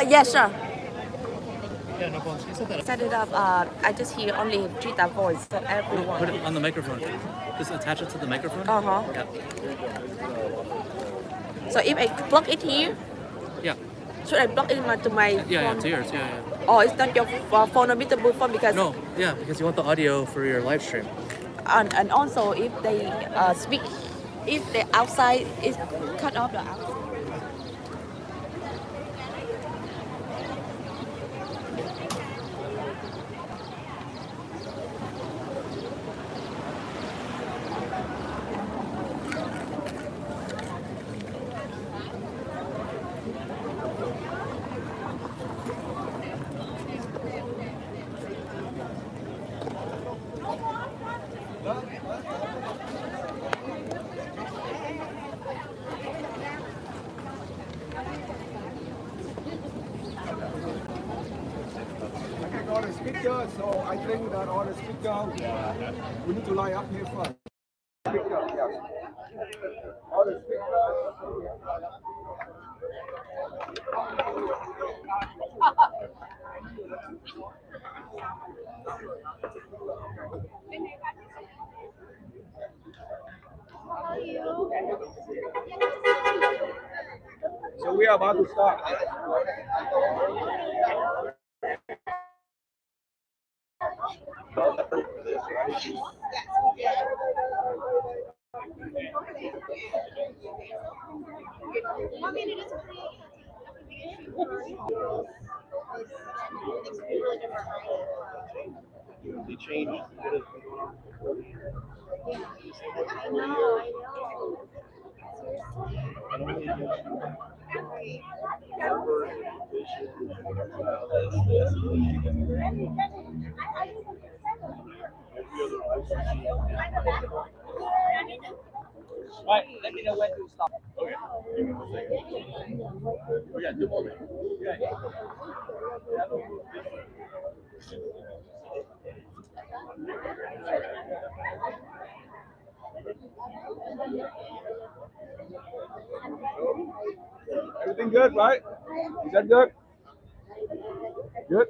Yes, sir. Yeah, no problem. You set that up. Set it up. I just hear only Trí Ta voice for everyone. Put it on the microphone. Just attach it to the microphone. Uh-huh. Yeah. So if I plug it here, Yeah. should I plug it to my Yeah, phone? to yours. Yeah. Oh, it's not your phone or Mr. phone because No, yeah, because you want the audio for your live stream. and also if they speak, if the outside is cut off the outside. On the speaker, so I think that on the speaker, we need to line up here first. Speaker, yes. On the So we are about to start. They changed. Right, let me know when to stop. Okay. Oh, yeah, 2 more minutes. Yeah. Everything good, right? Is that good? Good.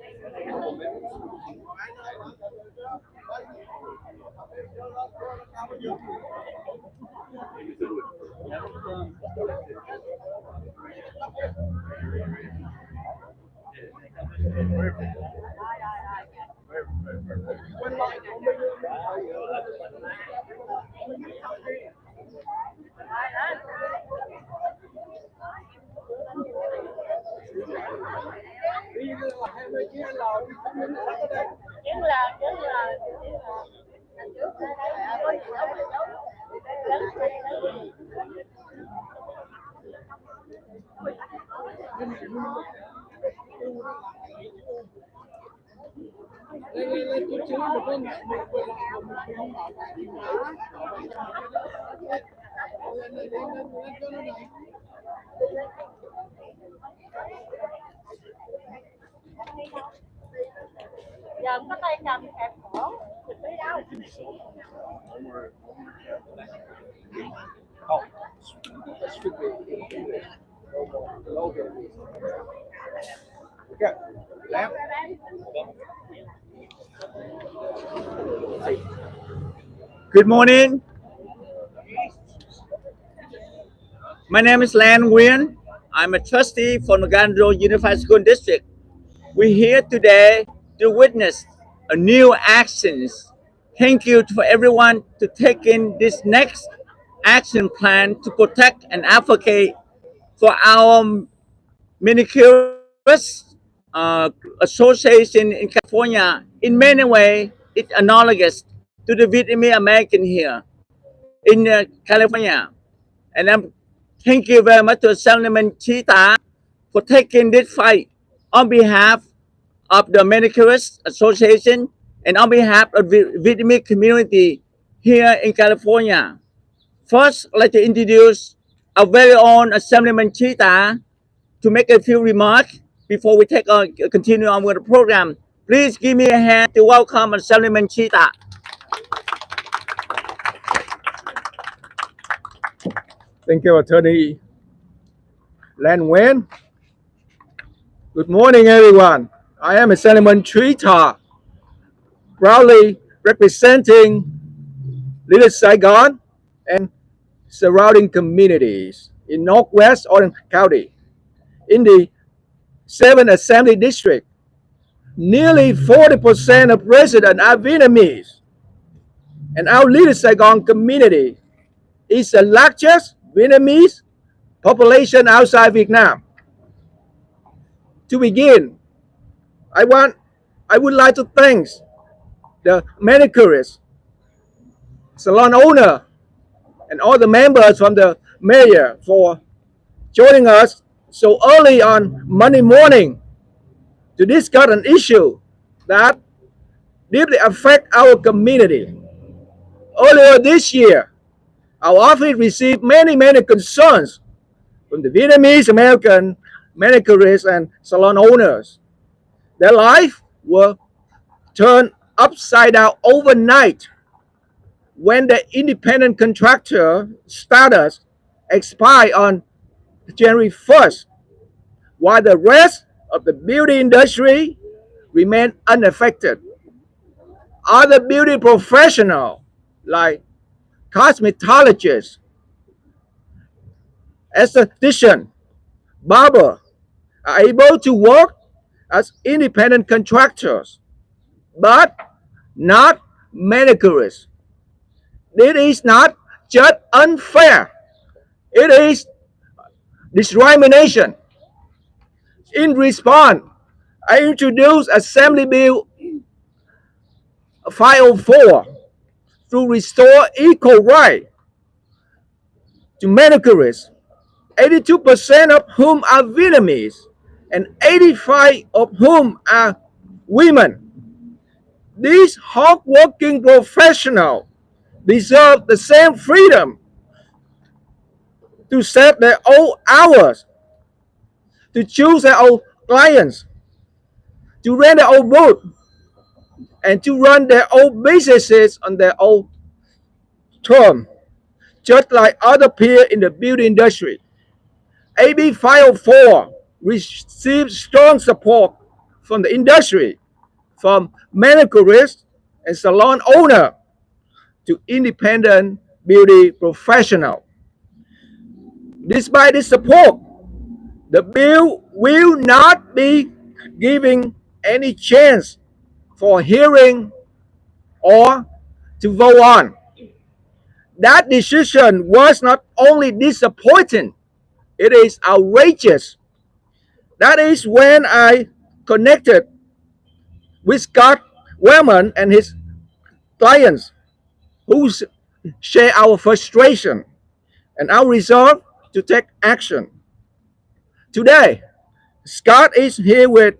Giờ có tay cầm kẹp cổ thì tới đâu? Oh, okay. Lamp. Good morning. My name is Lan Nguyen. I'm a trustee for Nagando Unified School District. We're here today to witness a new actions. Thank you for everyone to take in this next action plan to protect and advocate for our manicurists association in California. In many ways, it's analogous to the Vietnamese-American here in California. And thank you very much to Assemblyman Tri Ta for taking this fight on behalf of the Manicurists Association and on behalf of the Vietnamese community here in California. First, I'd like to introduce our very own Assemblyman Tri Ta to make a few remarks before we continue on with the program. Please give me a hand to welcome Assemblyman Tri Ta. Thank you, Attorney Lan Nguyen. Good morning, everyone. I am Assemblyman Tri Ta, proudly representing Little Saigon and surrounding communities in Northwest Orange County. In the 7th Assembly District, nearly 40% of residents are Vietnamese, and our Little Saigon community is the largest Vietnamese population outside Vietnam. To begin, I would like to thank the manicurists, salon owner, and all the members from the mayor for joining us so early on Monday morning to discuss an issue that deeply affects our community. Earlier this year, our office received many concerns from the Vietnamese-American manicurists and salon owners. Their lives were turned upside down overnight when the independent contractor status expired on January 1st, while the rest of the beauty industry remained unaffected. Other beauty professionals like cosmetologists, esthetician, barber are able to work as independent contractors, but not manicurists. This is not just unfair, it is discrimination. In response, I introduced Assembly Bill 504 to restore equal right to manicurists, 82% of whom are Vietnamese and 85% of whom are women. These hardworking professionals deserve the same freedom to set their own hours, to choose their own clients, to rent their own booth, and to run their own businesses on their own term, just like other peers in the beauty industry. AB 504 received strong support from the industry, from manicurists and salon owners to independent beauty professionals. Despite this support, the bill will not be giving any chance for hearing or to vote on. That decision was not only disappointing, it is outrageous. That is when I connected with Scott Wellman and his clients who share our frustration and our resolve to take action. Today, Scott is here with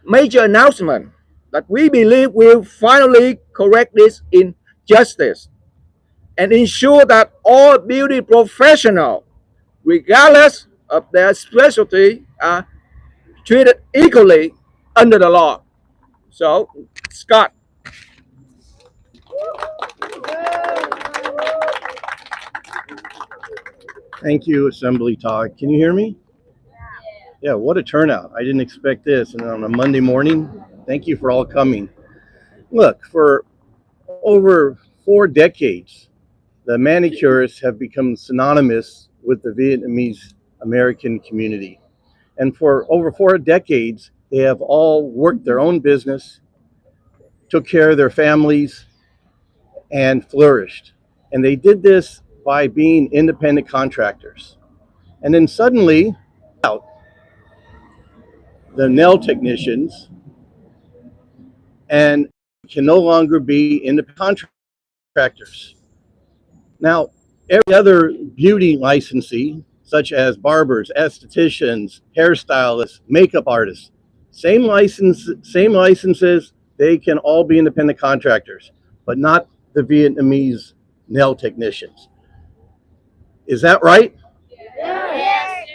major announcement that we believe will finally correct this injustice and ensure that all beauty professionals, regardless of their specialty, are treated equally under the law. So, Scott. Thank you, Assembly Talk. Can you hear me? Yeah, what a turnout. I didn't expect this. And on a Monday morning, thank you for all coming. Look, for over 4 decades, the manicurists have become synonymous with the Vietnamese-American community. And for over 4 decades, they have all worked their own business, took care of their families, and flourished. And they did this by being independent contractors. And then suddenly, the nail technicians and can no longer be independent contractors. Now, every other beauty licensee, such as barbers, estheticians, hairstylists, makeup artists, same licenses, they can all be independent contractors, but not the Vietnamese nail technicians. Is that right? Yes.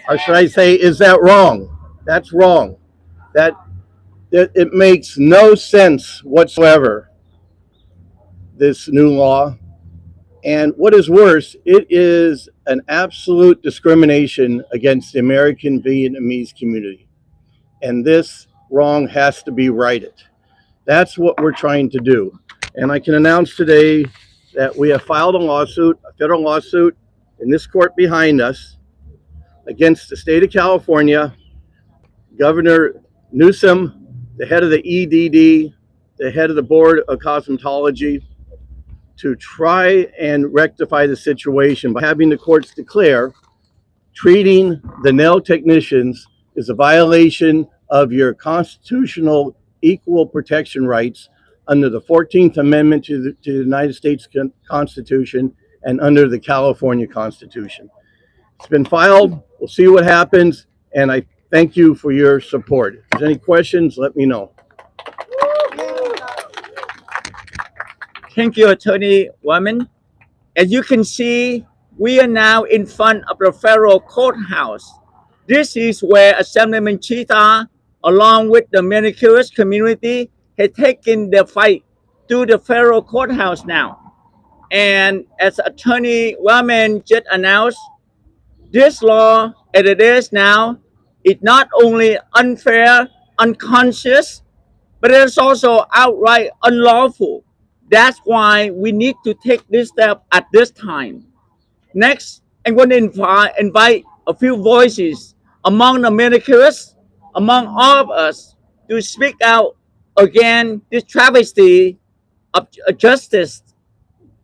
Or should I say, is that wrong? That's wrong. That it makes no sense whatsoever, this new law. And what is worse, it is an absolute discrimination against the American Vietnamese community. And this wrong has to be righted. That's what we're trying to do. And I can announce today that we have filed a lawsuit, a federal lawsuit in this court behind us against the state of California, Governor Newsom, the head of the EDD, the head of the Board of Cosmetology, to try and rectify the situation by having the courts declare treating the nail technicians is a violation of your constitutional equal protection rights under the 14th Amendment to the United States Constitution and under the California Constitution. It's been filed. We'll see what happens, and I thank you for your support. If there's any questions, let me know. Thank you, Attorney Wyman. As you can see, we are now in front of the federal courthouse. This is where Assemblyman Tri Ta, along with the manicurist community, has taken the fight to the federal courthouse now. And as Attorney Wyman just announced, this law, as it is now, is not only unfair, unconscious, but it is also outright unlawful. That's why we need to take this step at this time. Next, I'm going to invite a few voices among the manicurists, among all of us, to speak out against this travesty of justice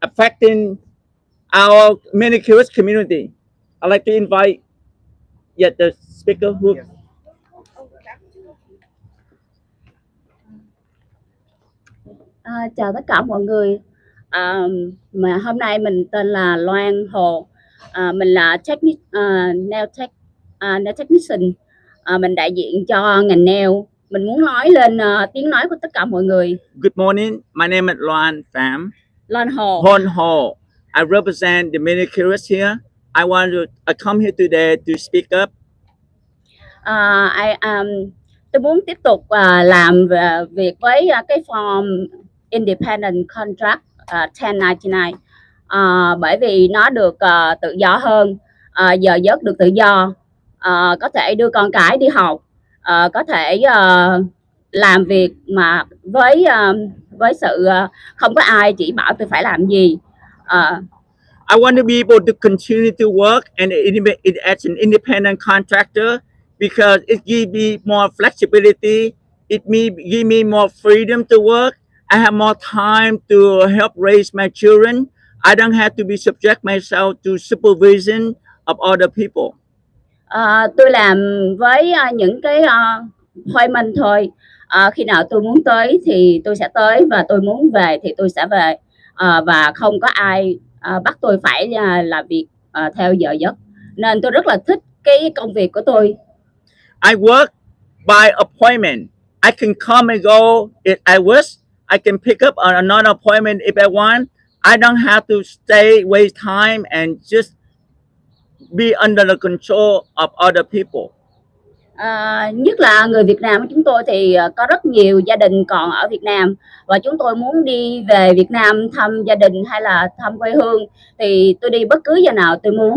affecting our manicurist community. I'd like to invite yet the speaker who. Chào tất cả mọi người. Mà hôm nay mình tên là Loan Hồ. Mình là nail technician. Mình đại diện cho ngành nail. Mình muốn nói lên tiếng nói của tất cả mọi người. Good morning. My name is Loan Pham. Loan Hồ. Loan Hồ. I represent the manicurists here. I come here today to speak up. Tôi muốn tiếp tục làm việc với cái form independent contract 1099 bởi vì nó được tự do hơn, giờ giấc được tự do, có thể đưa con cái đi học, có thể làm việc mà với sự không có ai chỉ bảo tôi phải làm gì. I want to be able to continue to work as an independent contractor because it gives me more flexibility. It give me more freedom to work. I have more time to help raise my children. I don't have to be subject myself to supervision of other people. Tôi làm với những cái appointment thôi. Khi nào tôi muốn tới thì tôi sẽ tới, và tôi muốn về thì tôi sẽ về, và không có ai bắt tôi phải làm việc theo giờ giấc. Nên tôi rất là thích cái công việc của tôi. I work by appointment. I can come and go if I wish. I can pick up another appointment if I want. I don't have to stay, waste time, and just be under the control of other people. Nhất là người Việt Nam của chúng tôi thì có rất nhiều gia đình còn ở Việt Nam, và chúng tôi muốn đi về Việt Nam thăm gia đình hay là thăm quê hương thì tôi đi bất cứ giờ nào tôi muốn.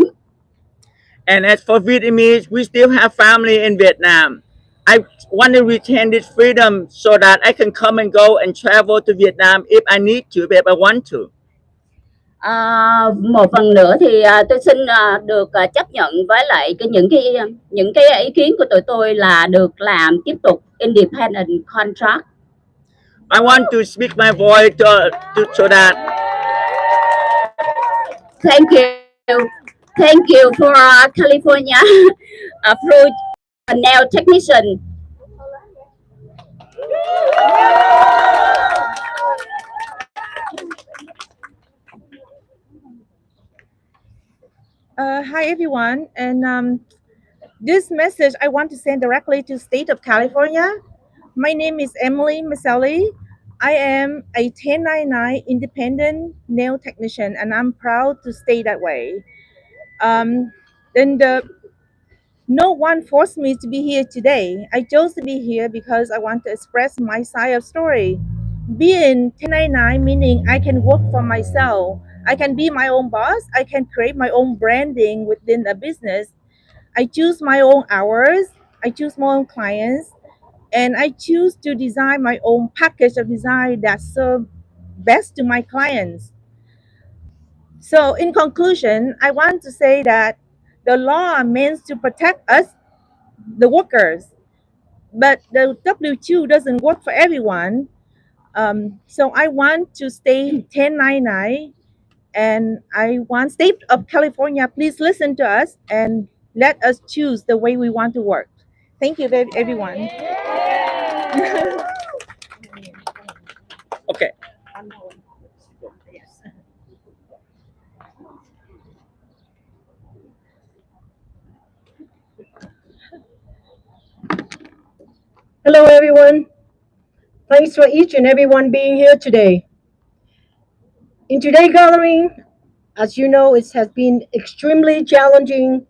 And as for Vietnamese, we still have family in Vietnam. I want to retain this freedom so that I can come and go and travel to Vietnam if I need to, if I want to. Một phần nữa thì tôi xin được chấp nhận với lại những cái ý kiến của tụi tôi là được làm tiếp tục independent contract. I want to speak my voice so that. Thank you for California fruit nail technician. Hi everyone, and this message I want to send directly to state of California. My name is Emily Maselli. I am a 1099 independent nail technician, and I'm proud to stay that way. No one forced me to be here today. I chose to be here because I want to express my side of story. Being 1099 meaning I can work for myself. I can be my own boss. I can create my own branding within a business. I choose my own hours. I choose my own clients. And I choose to design my own package of design that serve best to my clients. So in conclusion, I want to say that the law means to protect us, the workers, but the W2 doesn't work for everyone. So I want to stay 1099, and I want state of California, please listen to us and let us choose the way we want to work. Thank you, everyone. Okay. Hello, everyone. Thanks for each and everyone being here today. In today's gathering, as you know, it has been extremely challenging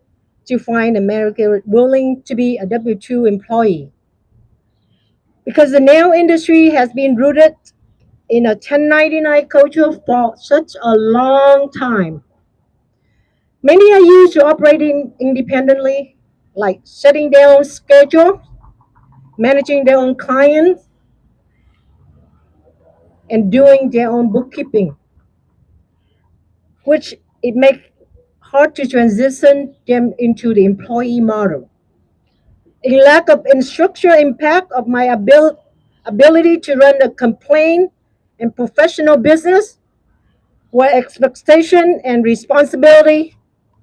to find Americans willing to be a W-2 employee, because the nail industry has been rooted in a 1099 culture for such a long time. Many are used to operating independently, like setting their own schedule, managing their own clients, and doing their own bookkeeping, which it makes hard to transition them into the employee model. A lack of structural impact of my ability to run a complaint and professional business where expectation and responsibility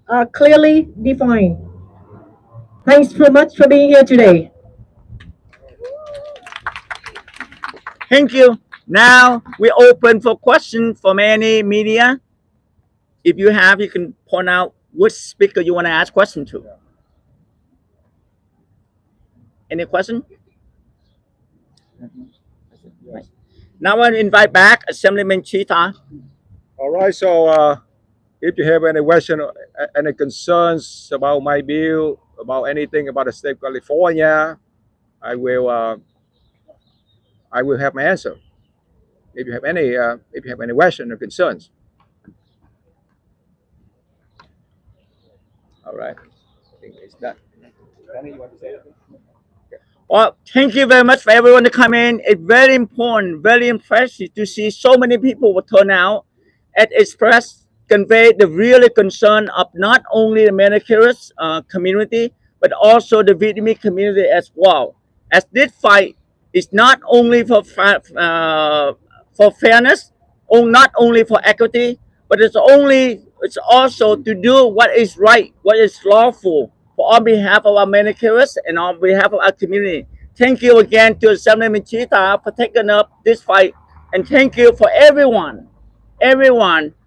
are clearly defined. Thanks so much for being here today. Thank you. Now we open for questions from any media. If you have, you can point out which speaker you want to ask question to. Any question? Now I invite back Assemblyman Tri Ta. All right, so if you have any question, any concerns about my bill, about anything about the state of California, I will have my answer. If you have any question or concerns. All right, I think it's done. Danny, you want to say anything? Well, thank you very much for everyone to come in. It's very important, very impressive to see so many people will turn out and express, convey the really concern of not only the manicurists community, but also the Vietnamese community as well. As this fight is not only for fairness, or not only for equity, but it's also to do what is right, what is lawful, on behalf of our manicurists and on behalf of our community. Thank you again to Assemblyman Trí Ta for taking up this fight, and thank you for everyone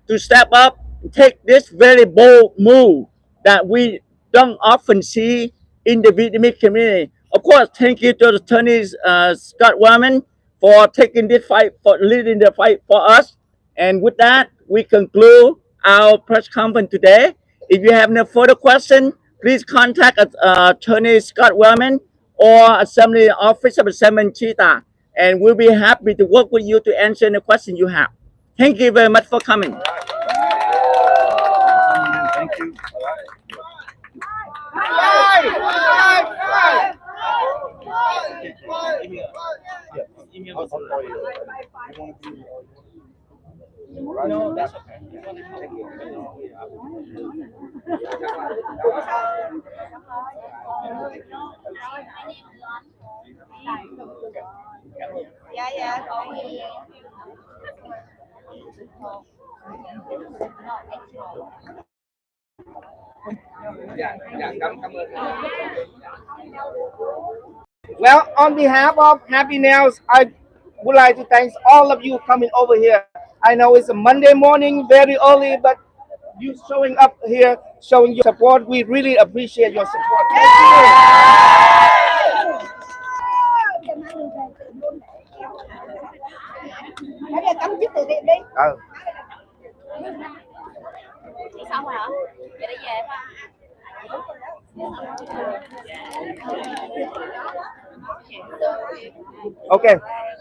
to step up and take this very bold move that we don't often see in the Vietnamese community. Of course, thank you to the attorney Scott Wellman for taking this fight, for leading the fight for us. And with that, we conclude our press conference today. If you have no further questions, please contact Attorney Scott Wellman or Assembly Office of Assemblyman Tri Ta, and we'll be happy to work with you to answer the questions you have. Thank you very much for coming. Thank you. No, that's okay. Well, on behalf of Happy Nails, I would like to thank all of you coming over here. I know it's a Monday morning, very early, but you showing up here, showing your support. We really appreciate your support. Xong rồi hả? Vậy đi về thôi. Ok,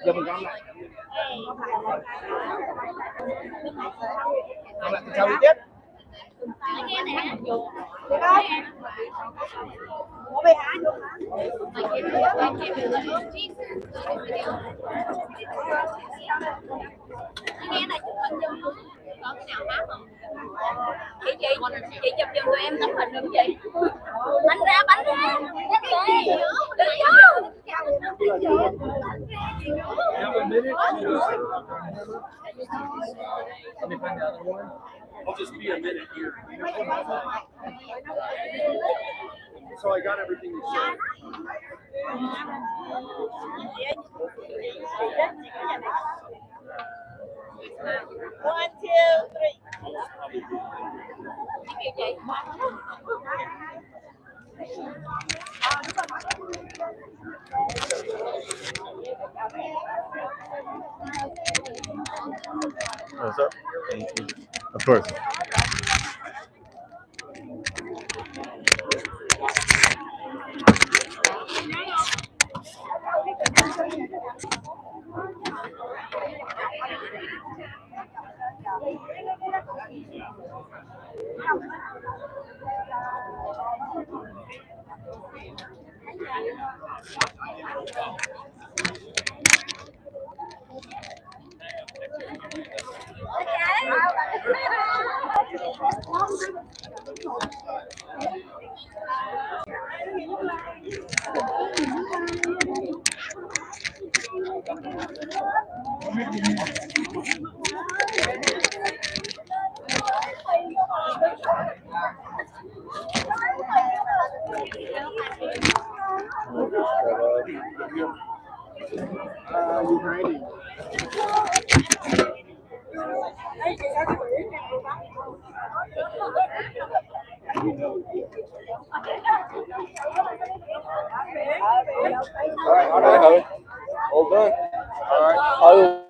giờ mình có lại. Các bạn chào biết. Chị chụp giùm tụi em tấm hình được chị. Bánh ra. Nhắc đi. Let me find the other one. I'll just be a minute here. So I got everything you said. One, two, three. What's up? Thank you. Of course. All right. All done. All right.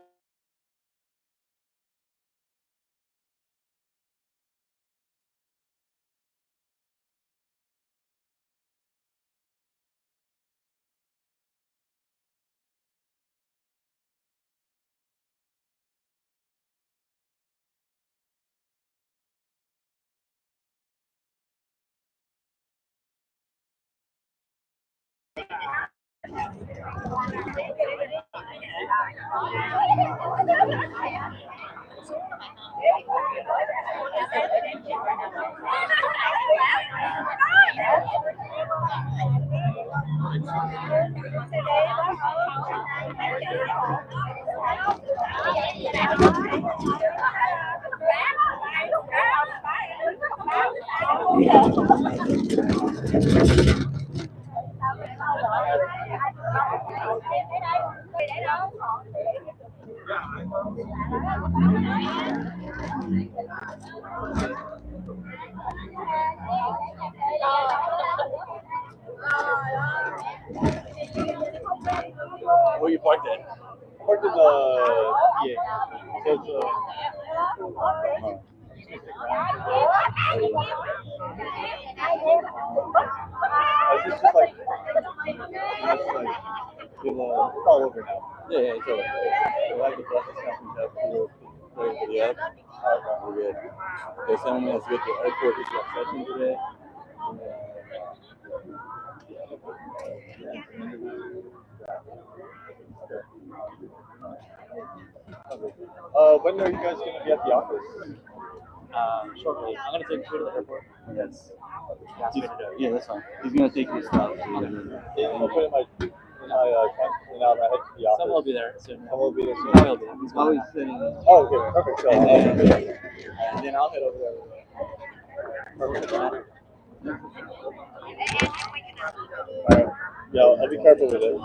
Where you parked at? Parked in the it's all over now. Yeah, it's over. We'll have the buses companies up to the up. We're good. Okay, someone has to get to the airport. He's got session today. When are you guys going to be at the office? Shortly. I'm gonna take you to the airport. Yes. Yeah, that's fine. He's going to take your stuff. I'll put it in my trunk and I'll head to the office. Someone will be there soon. Someone will be there soon. Probably will be. He's Always sitting. Oh, okay, perfect. So, and then I'll head over there. Perfect. All right. Yeah, I'll be careful with it.